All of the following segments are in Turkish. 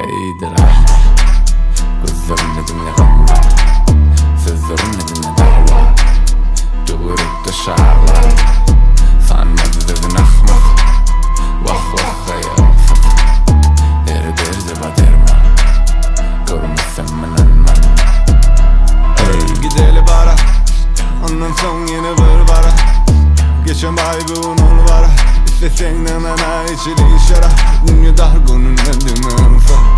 Eydir rahmet, gözlerimle dinle gamma, sözlerimle dinle dava, dövürüp de şarlar, sanmadı dedin ahmak, vah vah hayafak, eri derdi baderman, görmüşsem menenmen. Ey gideli bara, ondan son yine vır bara, geçen bay bir unul bara, istesen de nana içili şara, dünya dargunun öldüğünü anfa.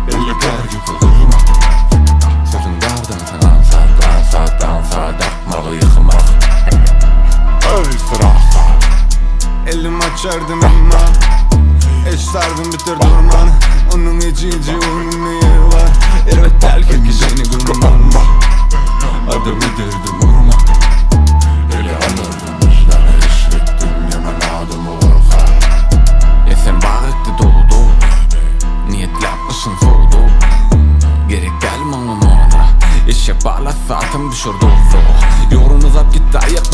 Belli kar gibi durma, sözün dardan sen ansat yapmağı yıkmak. Ey sırasa, Elim açardım ama eş sardım bitir durman. Onun içince onun yeri var. Evet belki ki seni gurman. adım edirdim vurma, eli alırdım dışlara eşrettim yaman adımı vurka. Sen bağ etti dolu dolu, niyetli yapmışsın soğudu. Gerek gelme ona, eşek bağla saatim düşür dozu. Yorun uzap gitti ayak